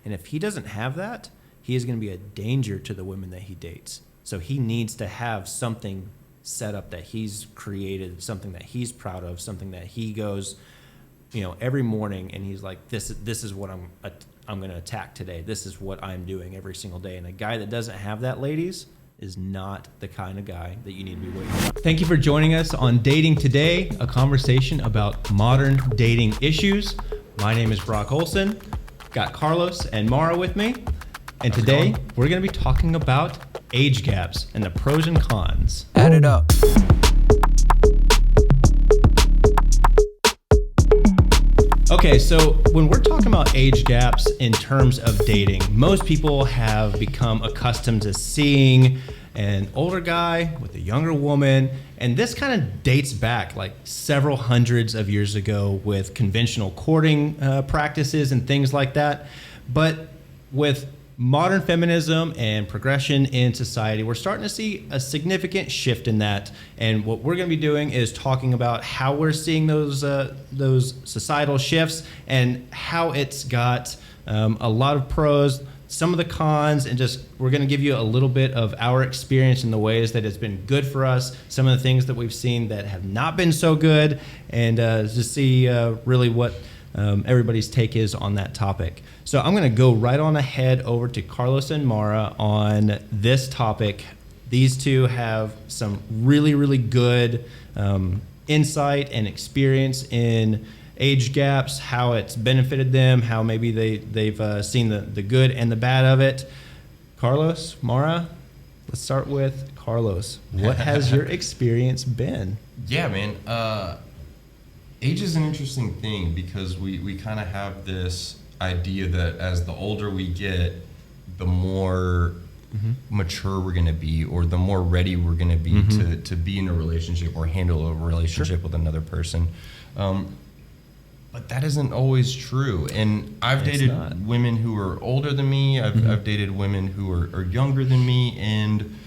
And if he doesn't have that, he is going to be a danger to the women that he dates. So he needs to have something set up that he's created, something that he's proud of, something that he goes, every morning and he's like, this is what I'm going to attack today. This is what I'm doing every single day. And a guy that doesn't have that, ladies, is not the kind of guy that you need to be waiting for. Thank you for joining us on Dating Today, a conversation about modern dating issues. My name is Brock Olsen. Got Carlos and Maraa with me. And today we're going to be talking about age gaps and the pros and cons. Add it up. Okay, so when we're talking about age gaps in terms of dating, most people have become accustomed to seeing an older guy with a younger woman, and this kind of dates back like several hundreds of years ago with conventional courting practices and things like that. But with modern feminism and progression in society, we're starting to see a significant shift in that. And what we're going to be doing is talking about how we're seeing those societal shifts and how it's got a lot of pros, some of the cons, and just we're going to give you a little bit of our experience in the ways that it's been good for us, some of the things that we've seen that have not been so good, and just see really what everybody's take is on that topic. So I'm going to go right on ahead over to Carlos and Maraa on this topic. These two have some really, really good insight and experience in age gaps, how it's benefited them, how maybe they've seen the good and the bad of it. Carlos, Maraa, let's start with Carlos. What has your experience been? Yeah, man. Age is an interesting thing because we kind of have this idea that as the older we get, the more mature we're going to be, or the more ready we're going to be to be in a relationship or handle a relationship with another person. But that isn't always true. And I've dated women who are older than me. I've dated women who are younger than me. And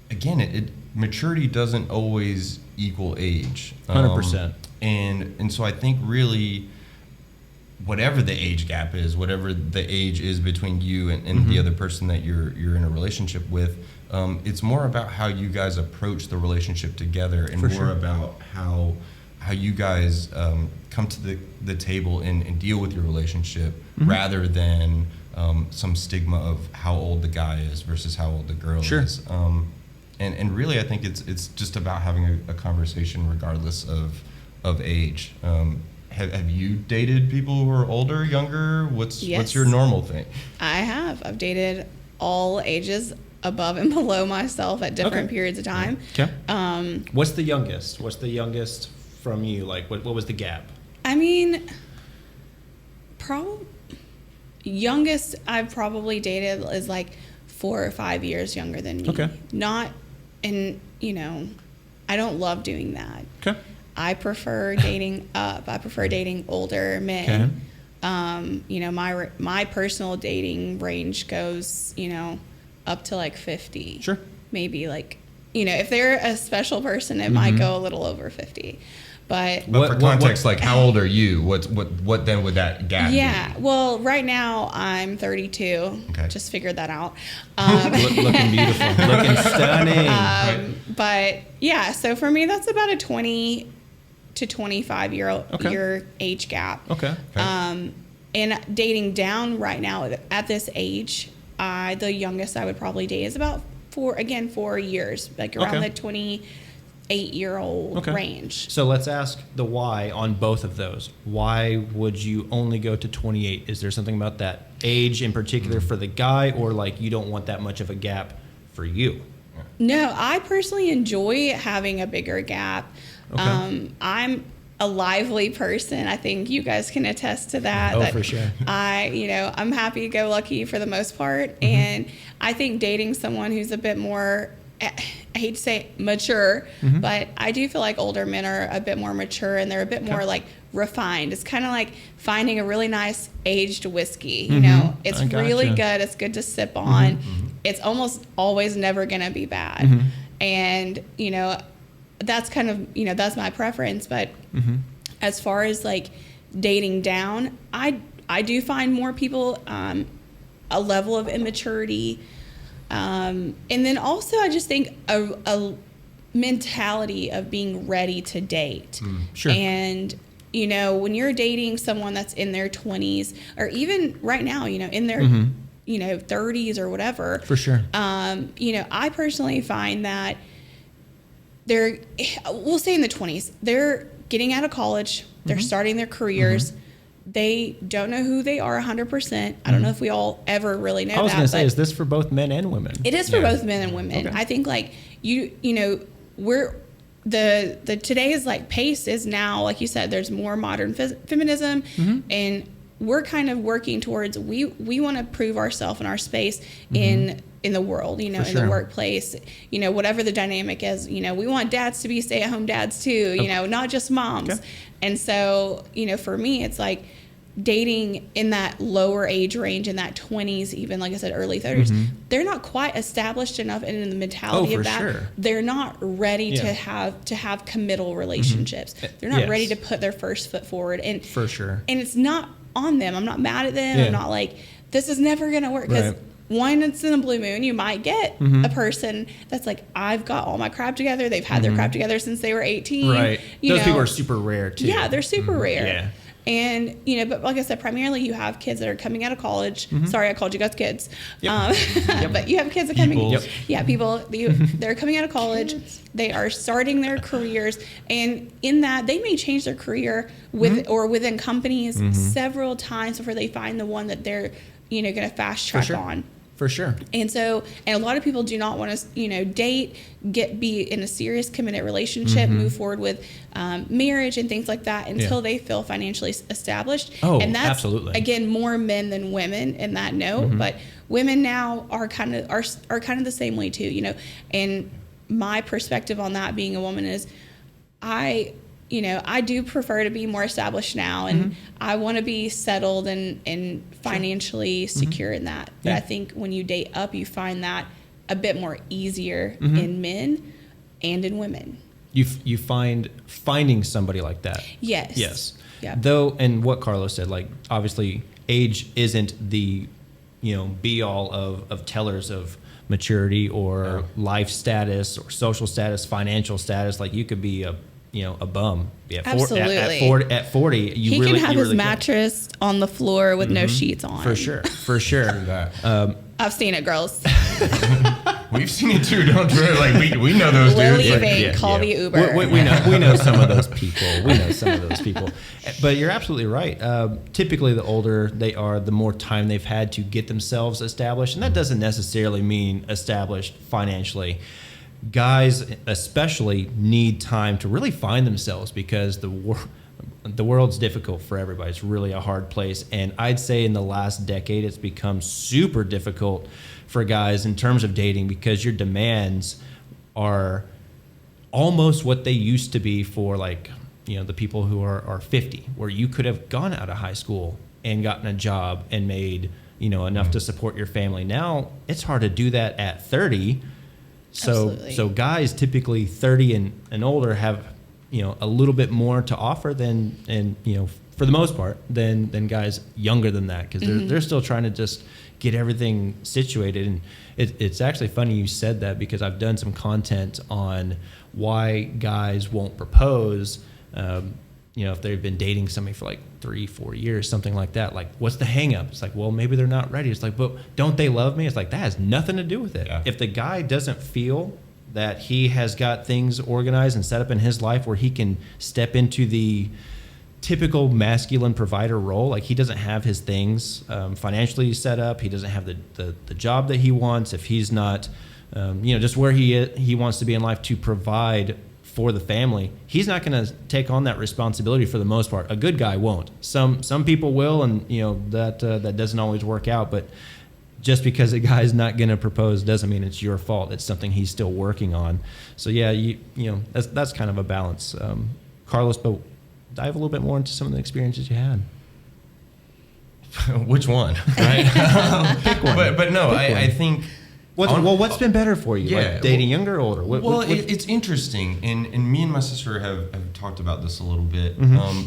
again, maturity doesn't always equal age. 100%. And so I think really whatever the age gap is, whatever the age is between you and the other person that you're in a relationship with, it's more about how you guys approach the relationship together, and about how you guys come to the table and deal with your relationship, rather than some stigma of how old the guy is versus how old the girl is. And really, I think it's just about having a conversation regardless of age. Have you dated people who are older, younger? What's your normal thing? I have. I've dated all ages, above and below myself at different periods of time. Okay. What's the youngest? What's the youngest from you? Like, what was the gap? I mean, youngest I've probably dated is like 4 or 5 years younger than me. Okay. I don't love doing that. Okay. I prefer dating up. I prefer dating older men. Okay. My personal dating range goes, up to like 50. Sure. Maybe like, if they're a special person, it might go a little over 50. But for context, like how old are you? What then would that gap be? Yeah. Well, right now I'm 32. Okay. Just figured that out. Looking beautiful. Looking stunning. But yeah, so for me, that's about a 20 to 25 year age gap. Okay. And dating down right now at this age, the youngest I would probably date is about 4 years, like around the 28-year-old range. So let's ask the why on both of those. Why would you only go to 28? Is there something about that age in particular for the guy, or like you don't want that much of a gap for you? No, I personally enjoy having a bigger gap. Okay. I'm a lively person. I think you guys can attest to that. For sure. I'm happy-go-lucky for the most part. And I think dating someone who's a bit more, I hate to say mature, but I do feel like older men are a bit more mature and they're a bit more like refined. It's kind of like finding a really nice aged whiskey. It's really good. It's good to sip on. It's almost always never going to be bad. And, that's kind of, that's my preference. But as far as like dating down, I I do find more people a level of immaturity. And then also I just think a mentality of being ready to date. Sure. And, you know, when you're dating someone that's in their 20s or even right now, you know, in their, you know, 30s or whatever. For sure. You know, I personally find that we'll say in the 20s, they're getting out of college, they're starting their careers. They don't know who they are 100%. I don't know if we all ever really know that. I was going to say, is this for both men and women? It is for both men and women. Okay. I think like you know, we're the today's like pace is now, like you said, there's more modern feminism, and we're kind of working towards we want to prove ourselves in our space in the world, you know, in the workplace, you know, whatever the dynamic is, you know, we want dads to be stay-at-home dads too, you know, not just moms. Okay. And so, you know, for me, it's like dating in that lower age range, in that 20s, even like I said, early 30s, they're not quite established enough in the mentality of that. Sure. They're not ready to have committal relationships. They're not ready to put their first foot forward. And for sure. And it's not on them. I'm not mad at them. I'm not like, this is never going to work. Because one, it's in a blue moon. You might get a person that's like, I've got all my crap together. They've had their crap together since they were 18. Right. You Those people are super rare too. Yeah, they're super rare. Yeah. And, you know, but like I said, primarily you have kids that are coming out of college. Sorry, I called you guys kids. But you have kids that people, they're coming out of college. They are starting their careers. And in that, they may change their career within companies several times before they find the one that they're, you know, going to fast track on. For sure. And so, and a lot of people do not want to, you know, date, be in a serious committed relationship, move forward with marriage and things like that until they feel financially established. Oh, and that's, absolutely. Again, more men than women in that note, but women now are kind of the same way too, you know. And my perspective on that, being a woman, is I do prefer to be more established now, and I want to be settled and financially secure in that. But I think when you date up, you find that a bit more easier in men and in women. You finding somebody like that. Yes. Yeah. Though, and what Carlos said, like obviously age isn't the, you know, be all of tellers of maturity or life status or social status, financial status. Like you could be a bum. Yeah, absolutely. At 40, he can have his mattress on the floor with no sheets on. For sure. I've seen it, girls. We've seen it too, don't we? Like we know those We're dudes. leaving. Call the Uber. We know some of those people. But you're absolutely right. Typically, the older they are, the more time they've had to get themselves established, and that doesn't necessarily mean established financially. Guys especially need time to really find themselves because the world's difficult for everybody. It's really a hard place. And I'd say in the last decade, it's become super difficult for guys in terms of dating because your demands are almost what they used to be for, like, you know, the people who are 50, where you could have gone out of high school and gotten a job and made, you know, enough to support your family. Now it's hard to do that at 30. So guys typically 30 and older have, you know, a little bit more to offer than, and you know, for the most part, than guys younger than that, because they're still trying to just get everything situated. And it's actually funny you said that, because I've done some content on why guys won't propose. You know, if they've been dating somebody for like 3-4 years, something like that, like, what's the hang up? It's like, well, maybe they're not ready. It's like, but don't they love me? It's like, that has nothing to do with it. Yeah. If the guy doesn't feel that he has got things organized and set up in his life where he can step into the typical masculine provider role, like he doesn't have his things financially set up, he doesn't have the job that he wants, if he's not, you know, just where he wants to be in life to provide for the family, he's not going to take on that responsibility for the most part. A good guy won't. Some people will, and you know that doesn't always work out. But just because a guy's not going to propose doesn't mean it's your fault. It's something he's still working on. So yeah, you know that's kind of a balance. Carlos, but dive a little bit more into some of the experiences you had. Which one? Right? Pick one. But no, I think. What's been better for you? Yeah, like dating younger or older? It's interesting, and me and my sister have talked about this a little bit,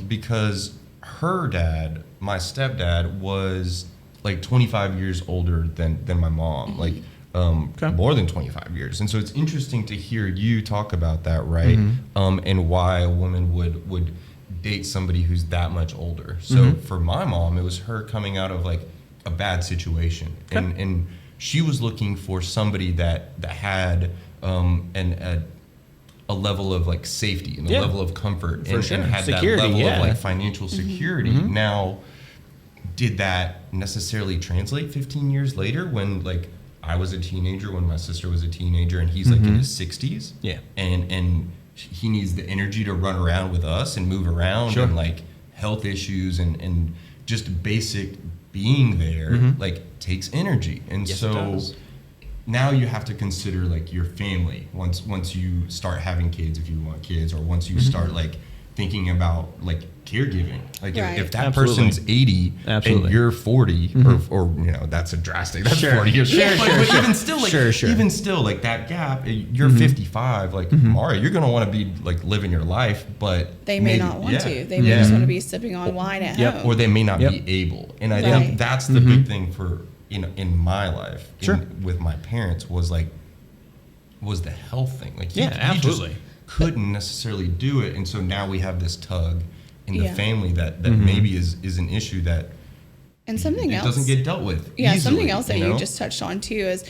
because her dad, my stepdad, was like 25 years older than my mom, like more than 25 years. And so it's interesting to hear you talk about that, right? And why a woman would date somebody who's that much older. So for my mom, it was her coming out of like a bad situation, and she was looking for somebody that had a level of like safety and a level of comfort and had security, that level of like financial security. Now, did that necessarily translate 15 years later when like I was a teenager, when my sister was a teenager, and he's like in his 60s? Yeah. And he needs the energy to run around with us and move around and like health issues and just basic being there like takes energy. And so now you have to consider like your family once you start having kids, if you want kids, or once you start like thinking about like caregiving. Like if that person's 80 and you're 40, or you know, that's a drastic, that's 40 years. But even still, like even still, like that gap, you're 55, like Maraa, you're gonna want to be like living your life, but they may not want to. They may just want to be sipping on wine at home. Or they may not be able. And I think that's the big thing for, you know, in my life with my parents was the health thing. Like absolutely. Just couldn't necessarily do it, and so now we have this tug in the family that maybe is an issue that something else doesn't get dealt with easily, something else that you just touched on too is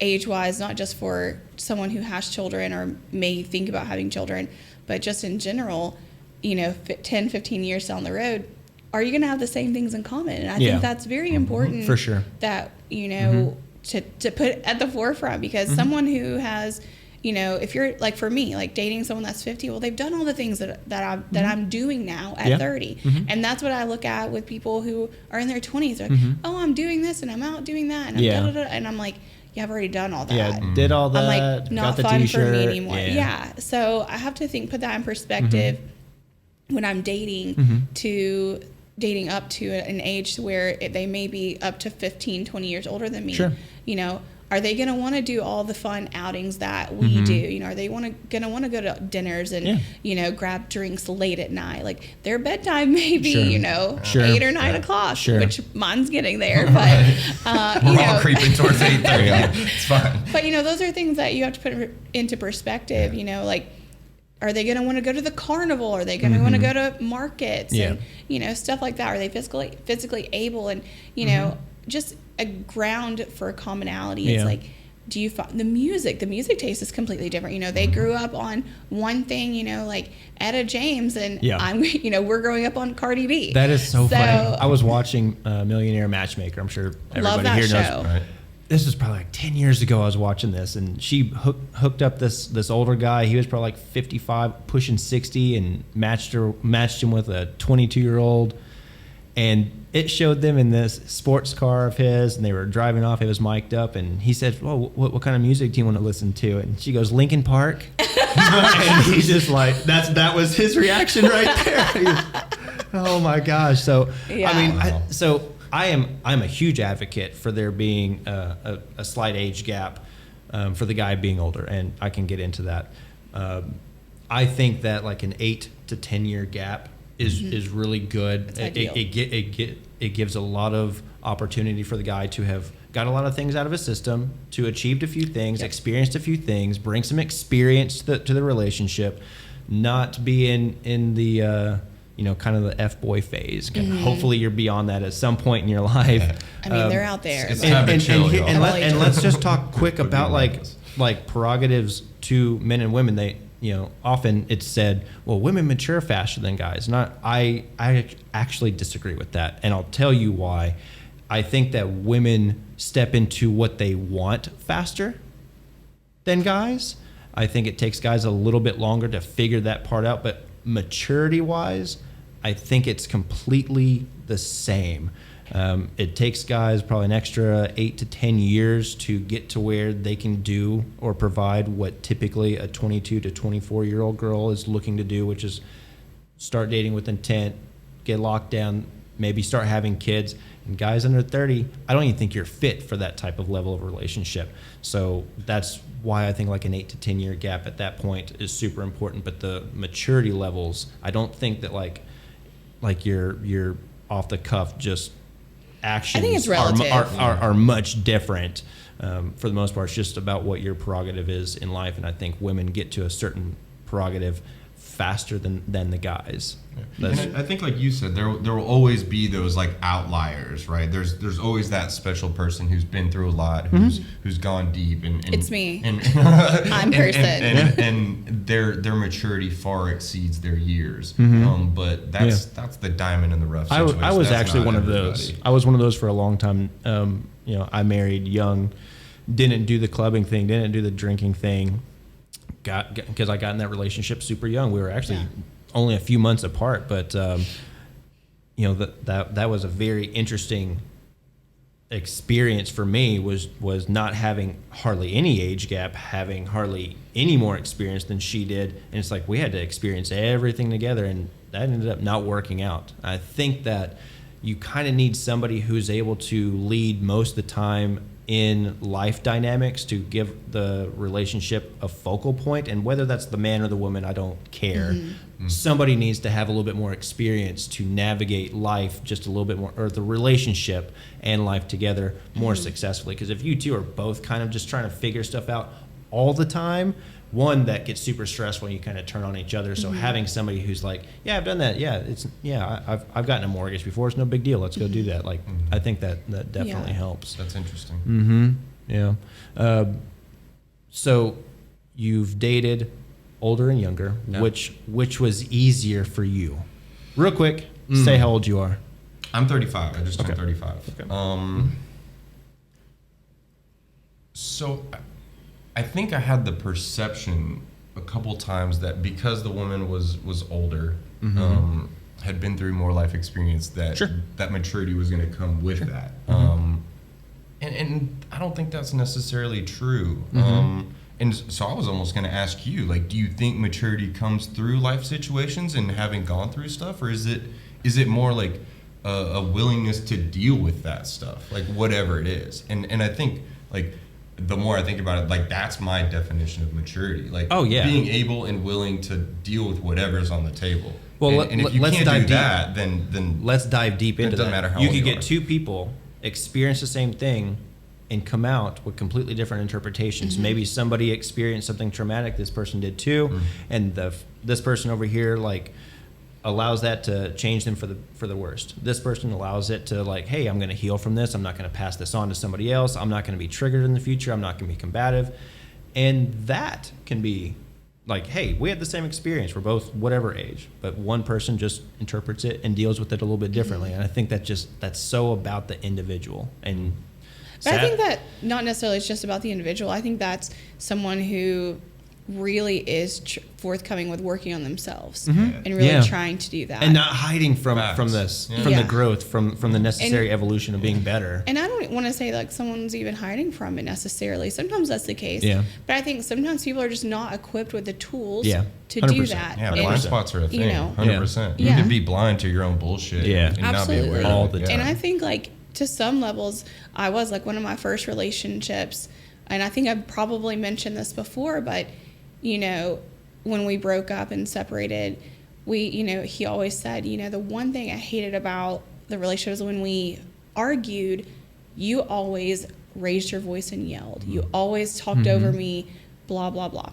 age-wise, not just for someone who has children or may think about having children, but just in general, you know, 10, 15 years down the road, are you going to have the same things in common? And I think that's very important for sure, that, you know, to put at the forefront, because someone who has, you know, if you're like, for me, like dating someone that's 50, well, they've done all the things that I'm doing now at 30. And that's what I look at with people who are in their 20s. They're like, oh, I'm doing this and I'm out doing that. And I'm and I'm like, yeah, I've already done all that. Yeah, did all that. I'm like, not fun for me anymore. Yeah. So I have to put that in perspective when I'm dating to dating up to an age where they may be up to 15, 20 years older than me. You know, are they going to want to do all the fun outings that we do? You know, are they going to want to go to dinners and, you know, grab drinks late at night? Like their bedtime may be, you know, 8 or 9 o'clock, which mine's getting there. But, we're all creeping towards 8:30. It's fine. But, you know, those are things that you have to put into perspective, you know, like, are they going to want to go to the carnival? Are they going to want to go to markets and, you know, stuff like that? Are they physically able? And, you know, just a ground for commonality. It's like, do you find the music taste is completely different. You know, they grew up on one thing, you know, like Etta James, and I'm, you know, we're growing up on Cardi B. That is so funny. I was watching Millionaire Matchmaker. I'm sure everybody here knows. Right. This was probably like 10 years ago I was watching this, and she hooked up this older guy. He was probably like 55, pushing 60, and matched him with a 22-year-old. And it showed them in this sports car of his, and they were driving off. It was mic'd up, and he said, well, what kind of music do you want to listen to? And she goes, Linkin Park. And he's just like, that was his reaction right there. Oh my gosh. So, I mean, I'm a huge advocate for there being a slight age gap for the guy being older, and I can get into that. I think that like an 8 to 10 year gap is really good. It gives a lot of opportunity for the guy to have got a lot of things out of his system, to achieved a few things, experienced a few things, bring some experience to the relationship, not be in the you know, kind of the F-boy phase. Hopefully you're beyond that at some point in your life. I mean, they're out there. It's time to chill, and let's just talk quick about like prerogatives to men and women. They, you know, often it's said, well, women mature faster than guys. I actually disagree with that, and I'll tell you why. I think that women step into what they want faster than guys. I think it takes guys a little bit longer to figure that part out, but maturity-wise, I think it's completely the same. It takes guys probably an extra 8 to 10 years to get to where they can do or provide what typically a 22 to 24-year-old girl is looking to do, which is start dating with intent, get locked down, maybe start having kids. And guys under 30, I don't even think you're fit for that type of level of relationship. So that's why I think like an 8 to 10 year gap at that point is super important. But the maturity levels, I don't think that like like your off the cuff just actions I think it's relative. are much different. For the most part, it's just about what your prerogative is in life, and I think women get to a certain prerogative faster than the guys. Yeah. And I think, like you said, there will always be those like outliers, right? There's always that special person who's been through a lot, who's gone deep, and it's me. And I'm person. And their maturity far exceeds their years. But that's the diamond in the rough situation. I was That's actually not one of everybody. those. I was one of those for a long time. I married young, didn't do the clubbing thing, didn't do the drinking thing. Because I got in that relationship super young. We were actually only a few months apart, but that was a very interesting experience for me. Was not having hardly any age gap, having hardly any more experience than she did, and it's like we had to experience everything together, and that ended up not working out. I think that you kind of need somebody who's able to lead most of the time in life dynamics to give the relationship a focal point, and whether that's the man or the woman, I don't care. Somebody needs to have a little bit more experience to navigate life just a little bit more, or the relationship and life together more successfully. Because if you two are both kind of just trying to figure stuff out all the time, one, that gets super stressful when you kind of turn on each other. So having somebody who's like, yeah, I've done that. I've gotten a mortgage before. It's no big deal. Let's go do that. Like, I think that definitely helps. That's interesting. Yeah. So you've dated older and younger. Yeah. Which was easier for you? Real quick, say how old you are. I'm 35. I just turned 35. Okay. So I think I had the perception a couple times that because the woman was older, had been through more life experience, that that maturity was going to come with that. And I don't think that's necessarily true. And so I was almost going to ask you, like, do you think maturity comes through life situations and having gone through stuff, or is it more like a willingness to deal with that stuff, like whatever it is? And I think, like, the more I think about it, like, that's my definition of maturity. Like, being able and willing to deal with whatever's on the table. Well, and if you let's can't dive do that, then let's dive deep into that. It doesn't matter how you old could you get are. two people experience the same thing and come out with completely different interpretations. Maybe somebody experienced something traumatic, this person did too, and this person over here, like, allows that to change them for the worst. This person allows it to, like, hey, I'm going to heal from this. I'm not going to pass this on to somebody else. I'm not going to be triggered in the future. I'm not going to be combative. And that can be like, hey, we had the same experience. We're both whatever age, but one person just interprets it and deals with it a little bit differently. And I think that's so about the individual. And but I think that not necessarily it's just about the individual. I think that's someone who really is forthcoming with working on themselves and really trying to do that, and not hiding from this, from the growth, from the necessary evolution of being better. And I don't want to say like someone's even hiding from it necessarily. Sometimes that's the case. But I think sometimes people are just not equipped with the tools to 100%. do that. Yeah, and, blind spots are a thing. 100%. You can be blind to your own bullshit and not be aware all of the it. time. And I think, like, to some levels, I was like one of my first relationships, and I think I've probably mentioned this before, but when we broke up and separated, he always said, the one thing I hated about the relationship was when we argued, you always raised your voice and yelled. You always talked over me, blah, blah, blah.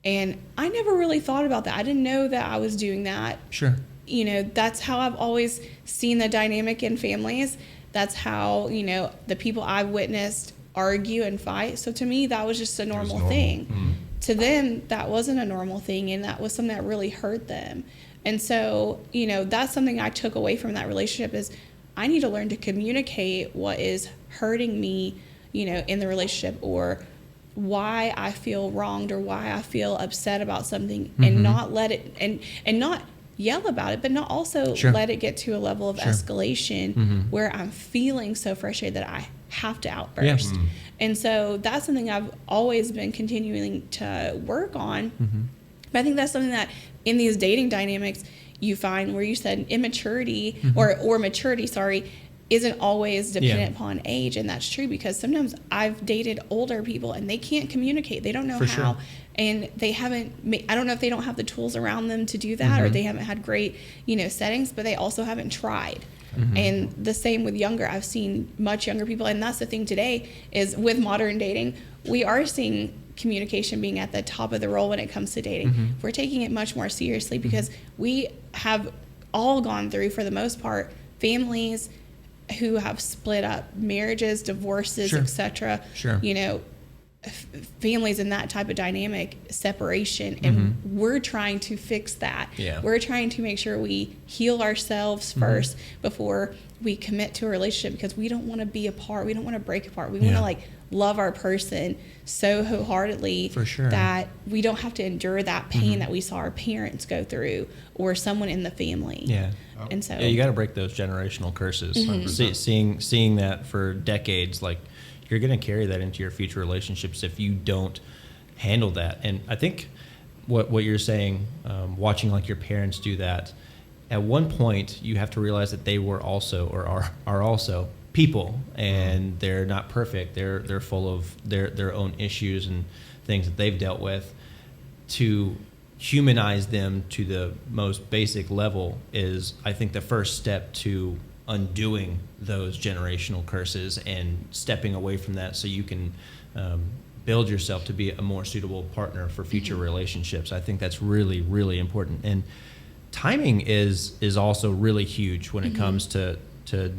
And I never really thought about that. I didn't know that I was doing that. Sure. That's how I've always seen the dynamic in families. That's how, the people I've witnessed argue and fight. So to me, that was just a normal thing. To them, that wasn't a normal thing, and that was something that really hurt them. And so, that's something I took away from that relationship is I need to learn to communicate what is hurting me, in the relationship, or why I feel wronged or why I feel upset about something, and not let it, and not yell about it, but not also let it get to a level of escalation where I'm feeling so frustrated that I have to outburst. And so that's something I've always been continuing to work on. But I think that's something that in these dating dynamics you find where you said immaturity or maturity, isn't always dependent upon age, and that's true because sometimes I've dated older people and they can't communicate. They don't know For how, sure. and they haven't. I don't know if they don't have the tools around them to do that, or they haven't had great, settings, but they also haven't tried. And the same with younger. I've seen much younger people, and that's the thing today is with modern dating, we are seeing communication being at the top of the role when it comes to dating. We're taking it much more seriously because we have all gone through, for the most part, families who have split up, marriages, divorces, Sure. etc. Sure. Families in that type of dynamic, separation, and we're trying to fix that. Yeah. We're trying to make sure we heal ourselves first before we commit to a relationship, because we don't want to be apart. We don't want to break apart. We want to love our person so wholeheartedly For sure. that we don't have to endure that pain that we saw our parents go through or someone in the family. Yeah. And so Yeah, you got to break those generational curses. Seeing that for decades, like, you're going to carry that into your future relationships if you don't handle that. And I think what you're saying, watching like your parents do that, at one point you have to realize that they were also, or are also, people, and they're not perfect. They're full of their own issues and things that they've dealt with. To humanize them to the most basic level is, I think, the first step to undoing those generational curses and stepping away from that, so you can build yourself to be a more suitable partner for future relationships. I think that's really, really important. And timing is also really huge when it comes to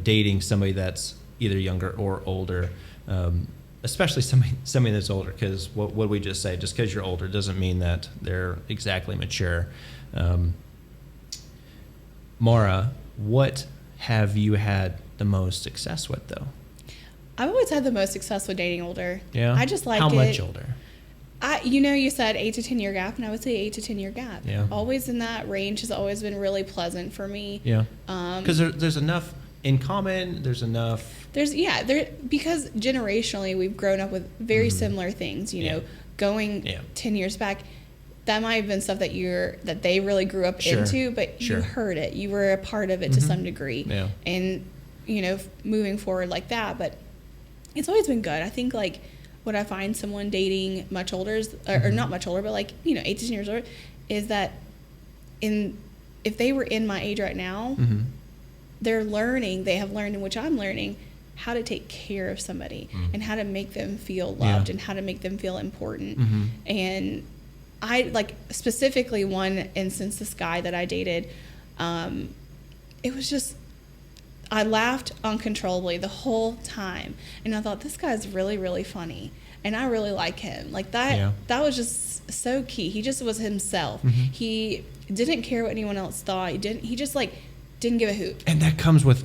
dating somebody that's either younger or older, especially somebody that's older, because what we just say, just because you're older doesn't mean that they're exactly mature. Maraa, what have you had the most success with, though? I've always had the most success with dating older. Yeah? I just like How it. much older? You said 8 to 10 year gap, and I would say 8 to 10 year gap. Yeah. Always in that range has always been really pleasant for me. Yeah. Because there's enough in common. There's enough. Because generationally we've grown up with very similar things. Going 10 years back, that might have been stuff that they really grew up into, but you heard it. You were a part of it to some degree. Yeah. And moving forward like that, but it's always been good. I think what I find someone dating much older, or not much older, but 8 to 10 years older, is that if they were in my age right now, they have learned, in which I'm learning, how to take care of somebody and how to make them feel loved and how to make them feel important. And I specifically one instance, this guy that I dated, it was just, I laughed uncontrollably the whole time, and I thought, this guy's really, really funny, and I really like him. That was just so key. He just was himself. He didn't care what anyone else thought. He just didn't give a hoot. And that comes with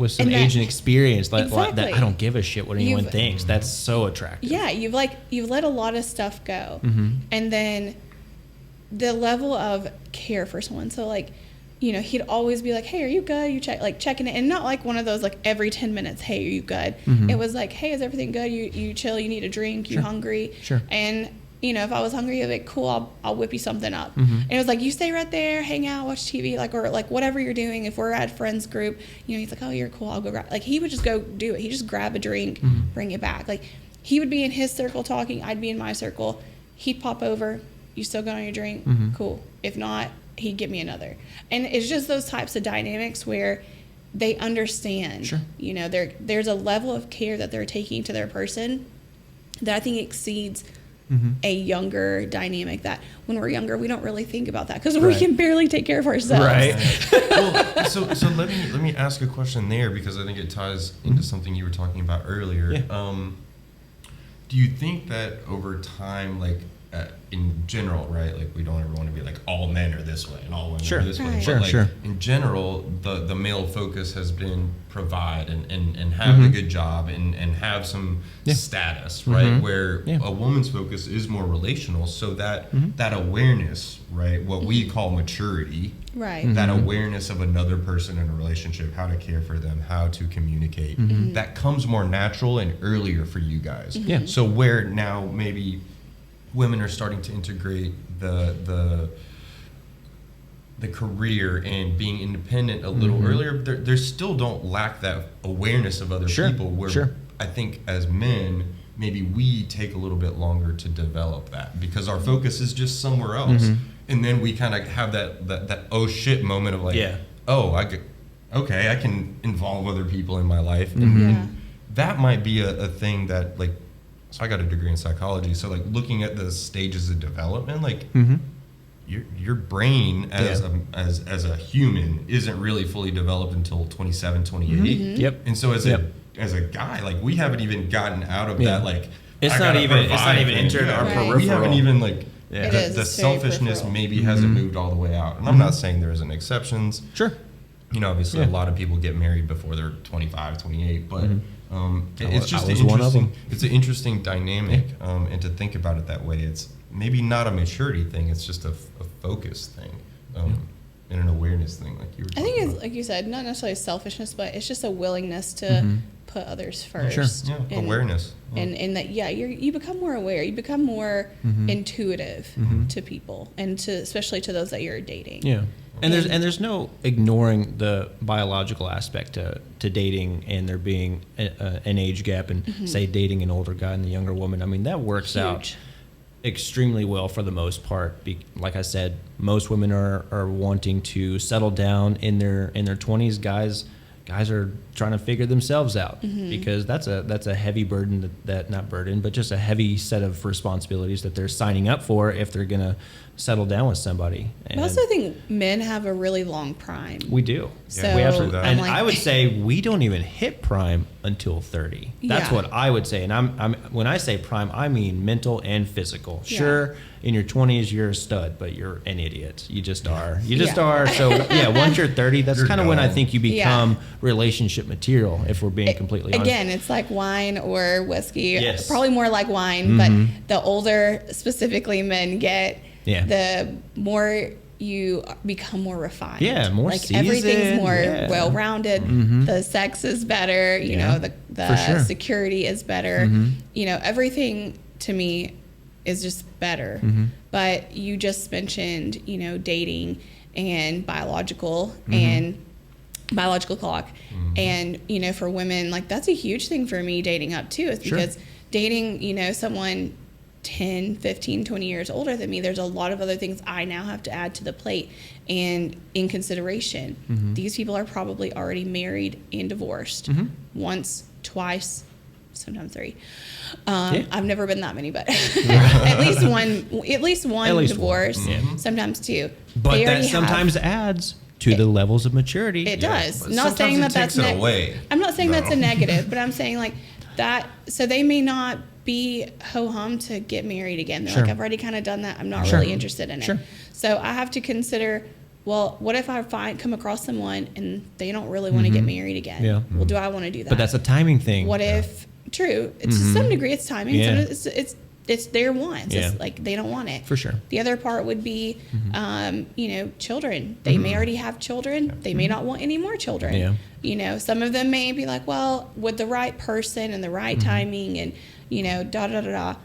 some age and experience. Exactly. That I don't give a shit what anyone thinks. That's so attractive. Yeah, you've let a lot of stuff go, and then the level of care for someone. So he'd always be like, "Hey, are you good?" You checking it, and not one of those every 10 minutes, "Hey, are you good?" It was "Hey, is everything good? You chill? You need a drink? You hungry?" Sure. And if I was hungry, I'd be like, "Cool, I'll whip you something up." And it was you stay right there, hang out, watch TV, or whatever you're doing. If we're at friends group, he's like, "Oh, you're cool, I'll go grab." He would just go do it. He'd just grab a drink, bring it back. He would be in his circle talking, I'd be in my circle. He'd pop over, "You still going on your drink?" Cool. If not, he'd get me another. And it's just those types of dynamics where they understand. Sure. There's a level of care that they're taking to their person that I think exceeds a younger dynamic, that when we're younger we don't really think about that because we can barely take care of ourselves. Right. Well, so let me ask a question there, because I think it ties into something you were talking about earlier. Yeah. Do you think that over time, in general, right? We don't ever want to be all men are this way and all women are this way. Right. But Sure. in general, the male focus has been provide and have a good job and have some status, right? Where a woman's focus is more relational, so that that awareness, right? What we call maturity, Right. that awareness of another person in a relationship, how to care for them, how to communicate, that comes more natural and earlier for you guys. Yeah. So where now maybe women are starting to integrate the the career and being independent a little earlier, they still don't lack that awareness of other people. Where I think as men, maybe we take a little bit longer to develop that because our focus is just somewhere else, and then we kind of have that oh shit moment of like, oh, I can involve other people in my life, and that might be a thing that like. So I got a degree in psychology. So like looking at the stages of development, like. Your brain as a human isn't really fully developed until 27, 28. And so as a guy, like we haven't even gotten out of that like it's not even entered our peripheral. We haven't even like the selfishness maybe hasn't moved all the way out. And I'm not saying there isn't exceptions. Sure. You know, obviously a lot of people get married before they're 25, 28, but it's just it's an interesting dynamic and to think about it that way. It's maybe not a maturity thing. It's just a focus thing and an awareness thing, like you were talking it's about. like you said, not necessarily selfishness, but it's just a willingness to put others first. Sure. Yeah, awareness. And that you become more aware. You become more intuitive to people, and especially to those that you're dating. Yeah. And there's no ignoring the biological aspect to dating and there being an age gap and say dating an older guy and the younger woman. I mean, that works out extremely well for the most part. Like I said, most women are wanting to settle down in their 20s. Guys are trying to figure themselves out because that's a heavy burden but just a heavy set of responsibilities that they're signing up for if they're gonna settle down with somebody. And I also think men have a really long prime. We do. So we absolutely. And I would say we don't even hit prime until 30. That's what I would say. And I'm when I say prime, I mean mental and physical. Sure, in your 20s you're a stud, but you're an idiot. You just are. You just are. So once you're 30, that's kind of when I think you become relationship material. If we're being completely honest. Again, it's like wine or whiskey. Yes. Probably more like wine, but the older specifically men get, the more you become more refined. Yeah, more like seasoned. Everything's more well-rounded. The sex is better. You know, the security is better. You know, everything to me is just better. But you just mentioned, you know, dating and biological and biological clock. And, you know, for women, like that's a huge thing for me dating up too, is because dating, you know, someone 10, 15, 20 years older than me, there's a lot of other things I now have to add to the plate and in consideration. These people are probably already married and divorced once, twice, sometimes 3. I've never been that many, but at least one divorce, sometimes 2. But that sometimes adds to the levels of maturity. It does. Not saying that that's away. I'm not saying that's a negative, but I'm saying like that. So they may not be ho-hum to get married again. They're like, I've already kind of done that. I'm not really interested in it. So I have to consider, well, what if I come across someone and they don't really want to get married again? Well, do I want to do that? But that's a timing thing. What if, true, it's to some degree it's timing. So it's their wants. It's like they don't want it. For sure. The other part would be, you know, children. They may already have children. They may not want any more children. You know, some of them may be like, well, with the right person and the right timing and, you know,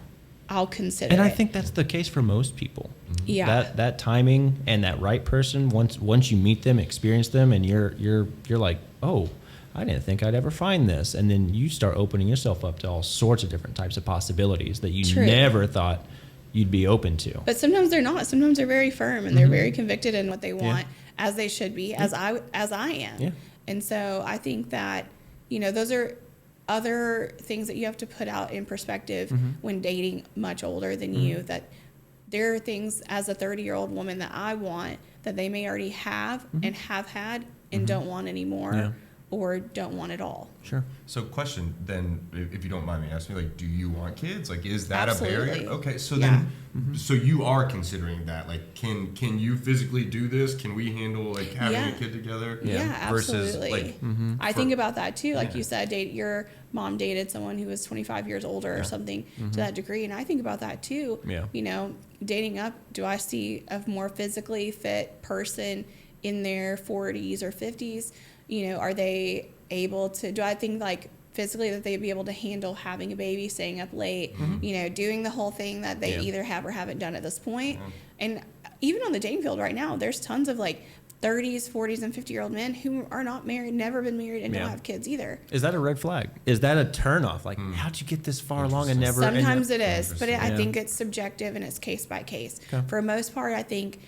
I'll consider and it. I think that's the case for most people. That timing and that right person, once you meet them, experience them, and you're like, oh, I didn't think I'd ever find this. And then you start opening yourself up to all sorts of different types of possibilities that you never thought you'd be open to. But sometimes they're not. Sometimes they're very firm and they're very convicted in what they want, as they should be, as I am. And so I think that, you know, those are other things that you have to put out in perspective when dating much older than you, that there are things as a 30-year-old woman that I want that they may already have and have had and don't want anymore. Or don't want it all. Sure. So question then, if you don't mind me asking, like, do you want kids? Like, is that a barrier? Okay, so then, so you are considering that, like, can you physically do this? Can we handle, like, having a kid together? Versus, absolutely. Like, I think about that too. Like you said, your mom dated someone who was 25 years older or something to that degree. And I think about that too. You know, dating up, do I see a more physically fit person in their 40s or 50s? You know, are they able to, do I think like physically that they'd be able to handle having a baby, staying up late, you know, doing the whole thing that they either have or haven't done at this point? And even on the dating field right now, there's tons of like 30s, 40s, and 50-year-old men who are not married, never been married, and don't have kids either. Is that a red flag? Is that a turnoff? Like, how'd you get this far along and never? Sometimes it is, but I think it's subjective and it's case by case. Okay. For the most part, I think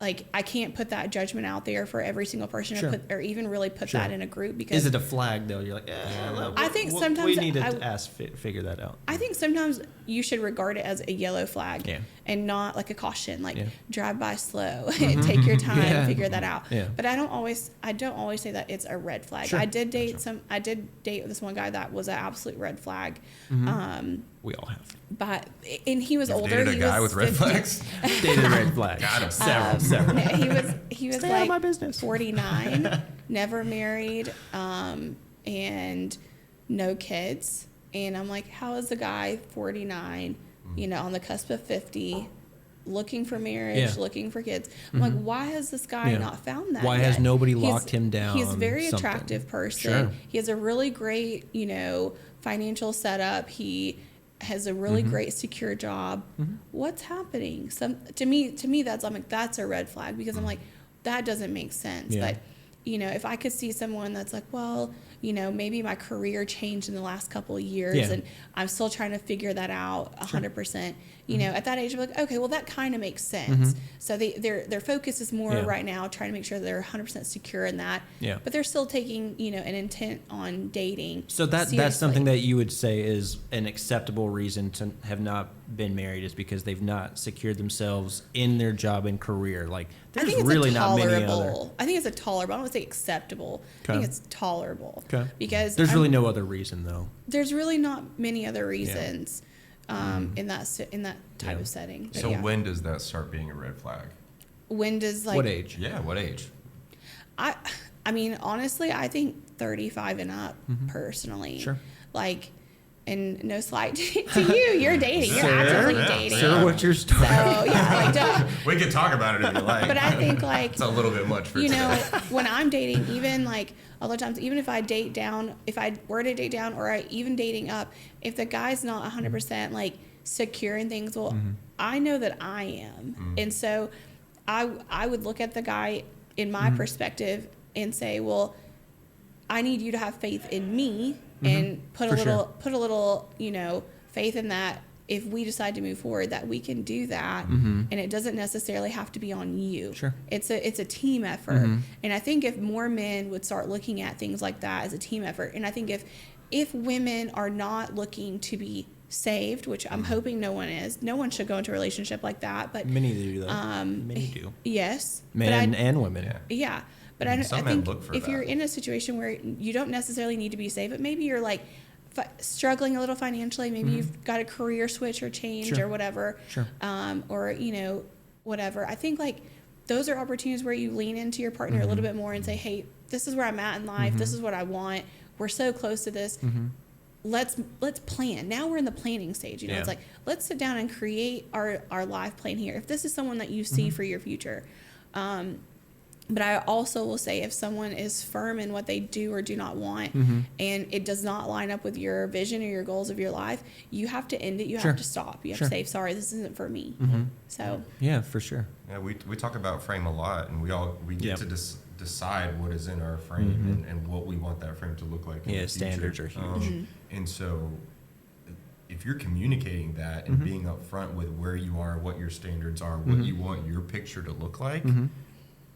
like I can't put that judgment out there for every single person to put, or even really put that in a group, because is it a flag though? You're like, I think sometimes we need to figure that out. I think sometimes you should regard it as a yellow flag and not like a caution, like drive by slow and take your time, figure that out. But I don't always say that it's a red flag. I did date this one guy that was an absolute red flag. We all have. But he was older. Dated a he guy was with 50. red flags. Dated a red flag. Got him. Several. He was Stay out of my like business. 49, never married, and no kids. And I'm like, how is a guy 49, on the cusp of 50, looking for marriage, looking for kids? I'm like, why has this guy not found that? Why yet? has nobody locked him down? He's a very something? attractive person. Sure. He has a really great, financial setup. He has a really great secure job. What's happening? To me that's, I'm like, that's a red flag, because I'm like, that doesn't make sense. But if I could see someone that's like, well, maybe my career changed in the last couple of years and I'm still trying to figure that out 100%. At that age, I'm like, okay, well, that kind of makes sense. So their focus is more right now trying to make sure they're 100% secure in that. But they're still taking, an intent on dating. So that's something that you would say is an acceptable reason to have not been married, is because they've not secured themselves in their job and career. Like, there's really not many other. I think it's a tolerable. I don't want to say acceptable. I think it's tolerable. Okay. Because there's really no other reason though. There's really not many other reasons in that type of setting. But So when does that start being a red flag? When does what age? Yeah, what age? I mean, honestly, I think 35 and up, personally. Sure. Like, and no slight to you, you're dating. You're actively dating. Sure, what's your story? So, yeah, We can talk about it if you like. But I think, like, it's a little bit much for today. When I'm dating, even like a lot of times, even if I date down, if I were to date down, or even dating up, if the guy's not 100% like secure in things, well, I know that I am. And so I would look at the guy in my perspective and say, well, I need you to have faith in me and put a little, faith in that if we decide to move forward, that we can do that. And it doesn't necessarily have to be on you. Sure. It's a team effort. And I think if more men would start looking at things like that as a team effort, and I think if women are not looking to be saved, which I'm hoping no one is, no one should go into a relationship like that. But many do though. Many do. Yes. Men and women. Yeah. But I Some think men look for if that. you're in a situation where you don't necessarily need to be saved, but maybe you're like struggling a little financially, maybe you've got a career switch or change or whatever, or whatever. I think like those are opportunities where you lean into your partner a little bit more and say, hey, this is where I'm at in life. This is what I want. We're so close to this. Let's plan. Now we're in the planning stage. It's like, let's sit down and create our life plan here. If this is someone that you see for your future. But I also will say, if someone is firm in what they do or do not want, and it does not line up with your vision or your goals of your life, you have to end it. You have to stop. You have to say, sorry, this isn't for me. So yeah, for sure. Yeah, we talk about frame a lot, and we get to decide what is in our frame and what we want that frame to look like. In the standards future. are huge. And so, if you're communicating that and being upfront with where you are, what your standards are, what you want your picture to look like.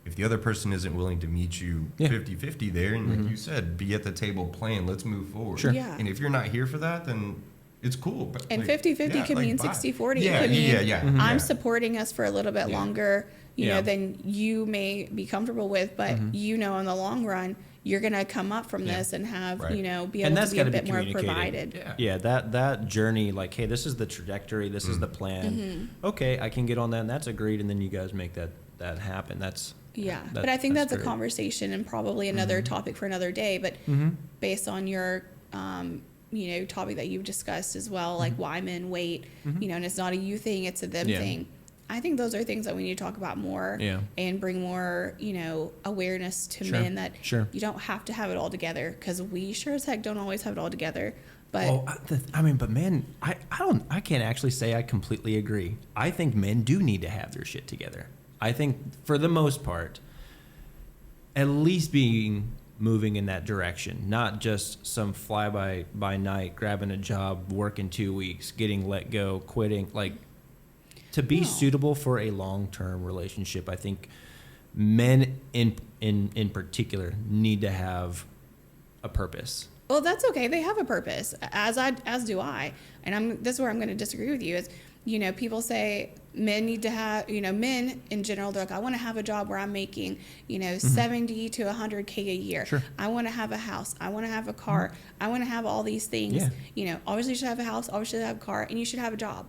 If the other person isn't willing to meet you 50-50 there, and like you said, be at the table playing, let's move forward. Sure. Yeah. And if you're not here for that, then it's cool. But and 50-50 could mean 60-40. Yeah, it could mean I'm supporting us for a little bit longer, than you may be comfortable with, but in the long run, you're going to come up from this and have, be able to be a bit more provided. Yeah, that journey, like, hey, this is the trajectory, this is the plan. Okay, I can get on that, and that's agreed, and then you guys make that happen. But I think that's a conversation and probably another topic for another day. But based on your, topic that you've discussed as well, like why men wait, and it's not a you thing, it's a them thing. I think those are things that we need to talk about more and bring more, awareness to men that you don't have to have it all together, because we sure as heck don't always have it all together. But but men, I can't actually say I completely agree. I think men do need to have their shit together. I think for the most part, at least moving in that direction, not just some fly by night, grabbing a job, working 2 weeks, getting let go, quitting. Like, to be suitable for a long-term relationship, I think men in particular need to have a purpose. Well, that's okay. They have a purpose, as do I. And this is where I'm going to disagree with you is, people say men need to have, men in general, they're like, I want to have a job where I'm making, 70 to 100K a year. Sure. I want to have a house. I want to have a car. I want to have all these things. Obviously you should have a house, obviously you should have a car, and you should have a job.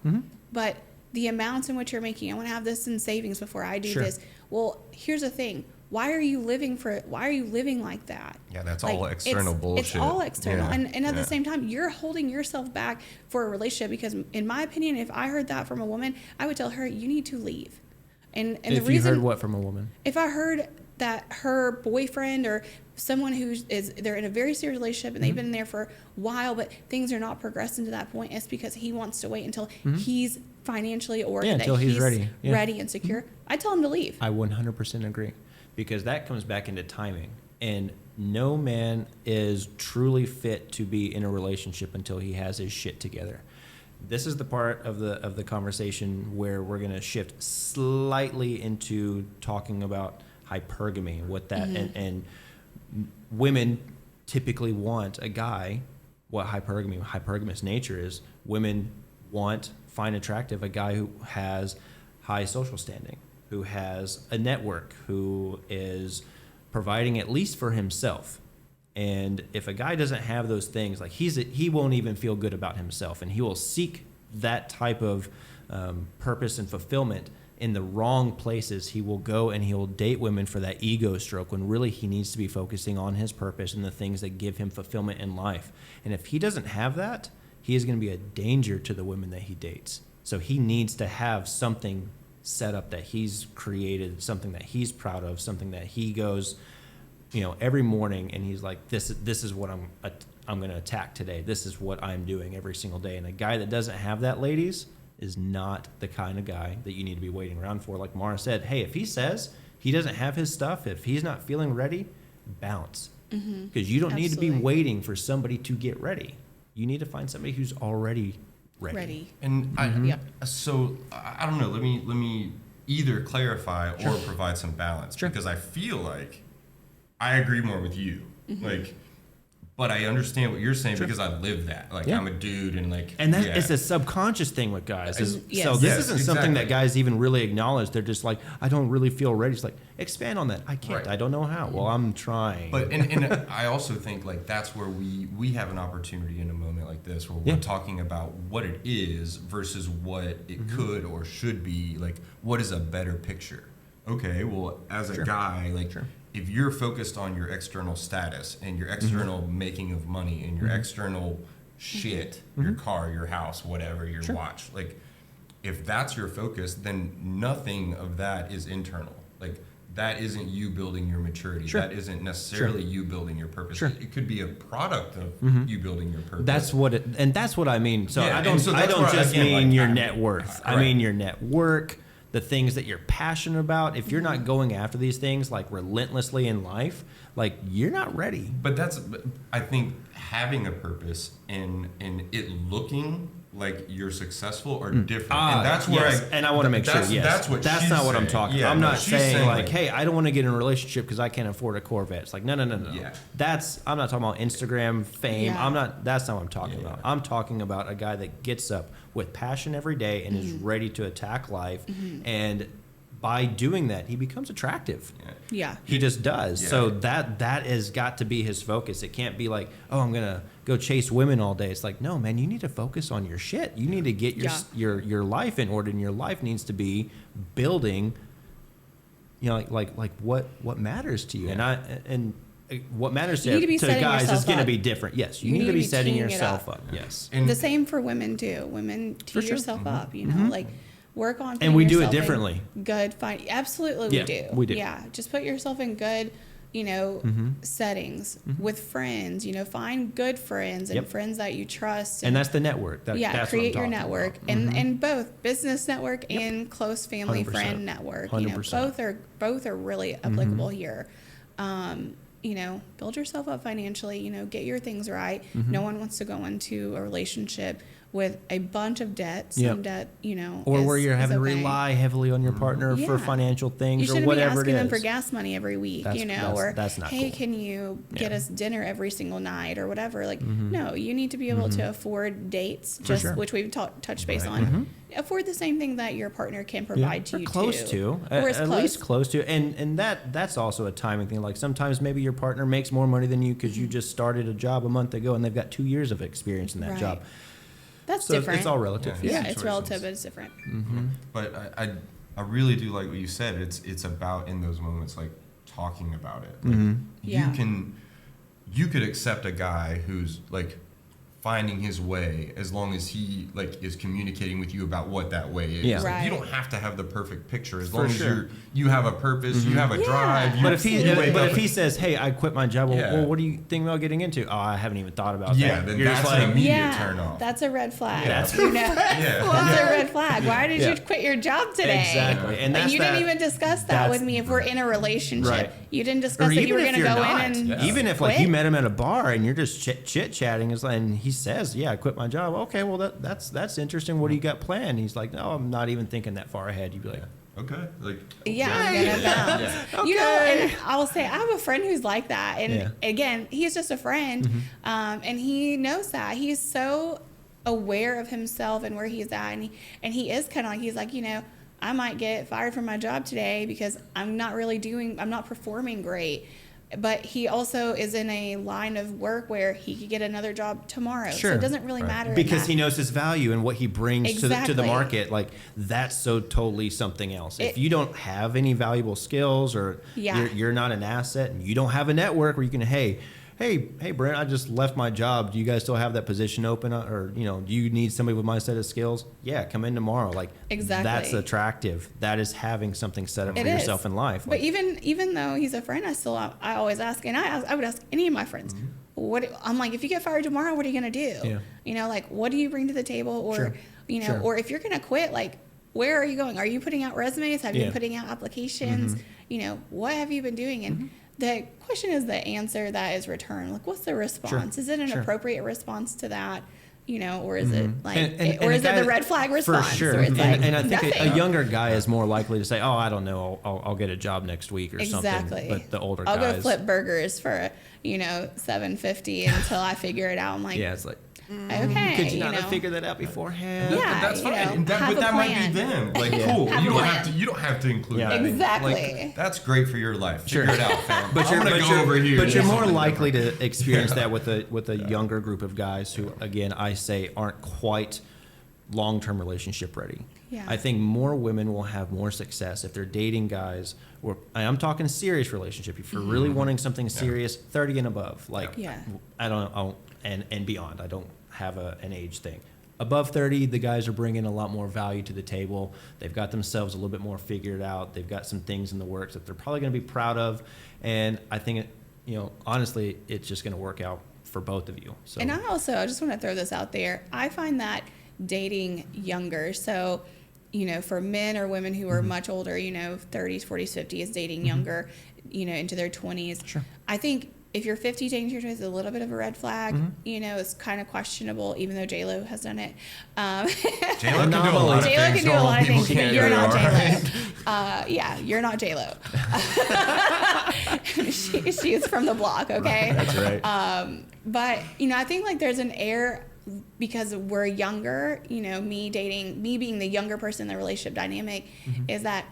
But the amounts in which you're making, I want to have this in savings before I do this. Well, here's the thing. Why are you living like that? Yeah, that's all external bullshit. It's all external. Yeah. And at the same time, you're holding yourself back for a relationship because, in my opinion, if I heard that from a woman, I would tell her, you need to leave. And if the reason, you heard what from a woman? If I heard that her boyfriend or someone they're in a very serious relationship and they've been there for a while, but things are not progressing to that point, it's because he wants to wait until he's financially or until he's ready. Ready and secure. I tell him to leave. I 100% agree. Because that comes back into timing. And no man is truly fit to be in a relationship until he has his shit together. This is the part of the conversation where we're going to shift slightly into talking about hypergamy, what that and women typically want a guy. What hypergamous nature is. Women find attractive a guy who has high social standing, who has a network, who is providing at least for himself. And if a guy doesn't have those things, like he won't even feel good about himself, and he will seek that type of purpose and fulfillment in the wrong places. He will go and he will date women for that ego stroke when really he needs to be focusing on his purpose and the things that give him fulfillment in life. And if he doesn't have that, he is going to be a danger to the women that he dates. So he needs to have something set up that he's created, something that he's proud of, something that he goes, every morning and he's like, this is what I'm going to attack today. This is what I'm doing every single day. And a guy that doesn't have that, ladies, is not the kind of guy that you need to be waiting around for. Like Maraa said, hey, if he says he doesn't have his stuff, if he's not feeling ready, bounce. Because you don't need to be waiting for somebody to get ready. You need to find somebody who's already ready. And so I don't know. Let me either clarify or provide some balance because I feel like I agree more with you. But I understand what you're saying because I live that. I'm a dude and it's a subconscious thing with guys. So this isn't something that guys even really acknowledge. They're just like, I don't really feel ready. It's like, expand on that. I can't. Right. I don't know how. Well, I'm trying. But and I also think that's where we have an opportunity in a moment like this where we're talking about what it is versus what it could or should be. What is a better picture? Okay, well, as a guy, if you're focused on your external status and your external making of money and your external shit, your car, your house, whatever, your watch, if that's your focus, then nothing of that is internal. That isn't you building your maturity. That isn't necessarily you building your purpose. It could be a product of you building your purpose. That's what I mean. So I don't just mean your net worth. I mean your network, the things that you're passionate about. If you're not going after these things relentlessly in life, you're not ready. But I think having a purpose and it looking like you're successful or different. And that's where I want to make sure, that's what that's she's not what saying. I'm talking about. I'm not saying hey, I don't want to get in a relationship because I can't afford a Corvette. It's no. Yeah. I'm not talking about Instagram fame. That's not what I'm talking about. I'm talking about a guy that gets up with passion every day and is ready to attack life. And by doing that, he becomes attractive. He just does. So that has got to be his focus. It can't be I'm gonna go chase women all day. It's no, man, you need to focus on your shit. You need to get your life in order, and your life needs to be building. What matters to you, and what matters to guys is going to be different. Yes, you need to be setting yourself up. Yes, and the same for women too. Women tee yourself up. Work on, and we do it differently. Good, fine, absolutely, we do. We do. Yeah, just put yourself in good, settings with friends, find good friends and friends that you trust. And that's the network. That's create what I'm your network about. and both business network and close family 100%. friend network. 100%. Both are really applicable here. Build yourself up financially, get your things right. No one wants to go into a relationship with a bunch of debt. Some debt, or where you're having to okay. rely heavily on your partner for financial things or whatever it is. You shouldn't be asking them for gas money every week, or that's not hey, cool. can you get us dinner every single night or whatever? Like, no, you need to be able to afford dates, which we've touched base on. Afford the same thing that your partner can provide to you close too. to, at least close to, and that's also a timing thing. Like sometimes maybe your partner makes more money than you because you just started a job a month ago and they've got 2 years of experience in that job. That's so different. It's all relative. Yeah, it's relative, but it's different. But I really do like what you said. It's about in those moments like talking about it. Like, you could accept a guy who's like finding his way as long as he like is communicating with you about what that way is. Yeah. Like, you don't have to have the perfect picture as long as you have a purpose, you have a drive. But if he says, "Hey, I quit my job," well, what do you think about getting into? Oh, I haven't even thought about that. Yeah, then that's an immediate turn off. That's a red flag. That's a red flag. Why did you quit your job today? Exactly, and you didn't even discuss that with me. If we're in a relationship, you didn't discuss that you were going to go in and even if like you met him at a bar and you're just chit chatting, and he says, "Yeah, I quit my job." Okay, well that's interesting. What do you got planned? He's like, "No, I'm not even thinking that far ahead." You'd be like, "Okay, like I'm gonna bounce." Okay. And I will say I have a friend who's like that, and again, he's just a friend, and he knows that. He's so aware of himself and where he's at, and he is kind of like, he's like, I might get fired from my job today because I'm not performing great. But he also is in a line of work where he could get another job tomorrow. Sure. So it doesn't really matter. Because he knows his value and what he brings to the market. Like, that's so totally something else. If you don't have any valuable skills or you're not an asset and you don't have a network where you can, hey, Brent, I just left my job. Do you guys still have that position open? Or, do you need somebody with my set of skills? Yeah, come in tomorrow. Like, that's attractive. That is having something set up for yourself in life. But even though he's a friend, I always ask, and I would ask any of my friends, I'm like, if you get fired tomorrow, what are you going to do? Yeah. Like, what do you bring to the table? Or, or if you're going to quit, like, where are you going? Are you putting out resumes? Have you been putting out applications? What have you been doing? And the question is the answer that is returned. Like, what's the response? Is it an appropriate response to that? Or is it like, or is it the red flag response? For sure. And I think a younger guy is more likely to say, "Oh, I don't know, I'll get a job next week or something." But the older guys, I'll go flip burgers for $7.50 until I figure it out. I'm like, it's like, okay, could you not have figured that out beforehand? Yeah, that's fine. But that might be them. Like, cool. You don't have to include that. Exactly. Like, that's great for your life. Figure it out, fam. But I'm gonna go over here. But you're more likely to experience that with a younger group of guys who, again, I say aren't quite long-term relationship ready. Yeah. I think more women will have more success if they're dating guys, or I'm talking serious relationship. If you're really wanting something serious, 30 and above, like I don't and beyond. I don't have an age thing. Above 30, the guys are bringing a lot more value to the table. They've got themselves a little bit more figured out. They've got some things in the works that they're probably going to be proud of, and I think honestly, it's just going to work out for both of you. So. And I just want to throw this out there. I find that dating younger, so for men or women who are much older, 30s, 40s, 50s, dating younger, into their 20s. Sure. I think if you're 50 dating your 20s, it's a little bit of a red flag. It's kind of questionable, even though J-Lo has done it. J-Lo can do a lot of things. J-Lo can do a lot of things, but you're not J-Lo. You're not J-Lo. She is from the block, okay? That's right. But, I think like there's an air because we're younger, me being the younger person in the relationship dynamic is that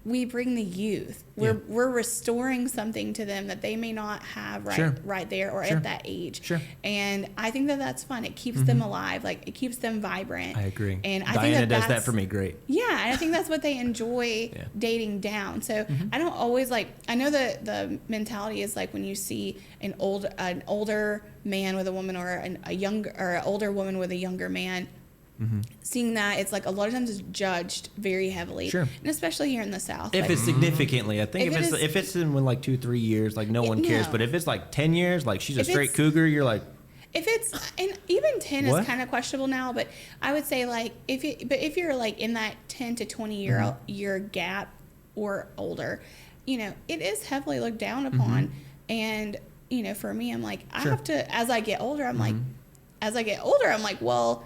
we bring the youth. We're restoring something to them that they may not have right there or at that age. Sure. And I think that that's fun. It keeps them alive. Like, it keeps them vibrant. I agree. And I Diana think does that for me great. Yeah, and I think that's what they enjoy dating down. So I don't always I know the mentality is like when you see an older man with a woman or an older woman with a younger man, seeing that it's like a lot of times it's judged very heavily, Sure. and especially here in the South. If like, it's significantly, I think If if it's in like 2-3 years, like no one cares. No. But if it's like 10 years, like she's a If straight it's- cougar, you're like, if it's, and even 10 What? is kind of questionable now, but I would say like if you're like in that 10 to 20 year gap or older, it is heavily looked down upon. And for me, I'm like, I Sure. have to, as I get older, I'm like, well,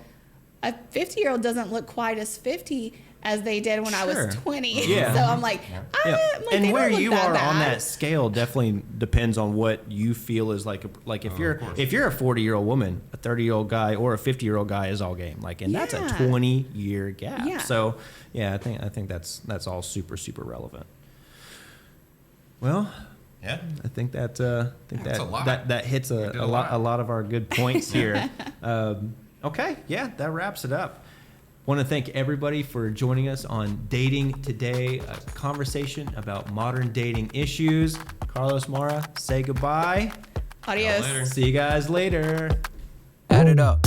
a 50-year-old doesn't look quite as 50 as they did when I Sure. was 20. Yeah. So I'm like, Yeah. I'm like, And they where don't look you that are on bad. that scale definitely depends on what you feel is like if you're course. a 40-year-old woman, a 30-year-old guy, or a 50-year-old guy is all game. Like, and that's a Yeah. 20-year gap. Yeah. So yeah, I think that's all super relevant. Well, Yeah. I think that That's a lot. that hits We did a lot of our good points here. Okay, yeah, that wraps it up. Want to thank everybody for joining us on Dating Today, a conversation about modern dating issues. Carlos, Maraa, say goodbye. Adios. Later. See you guys later. Add it up.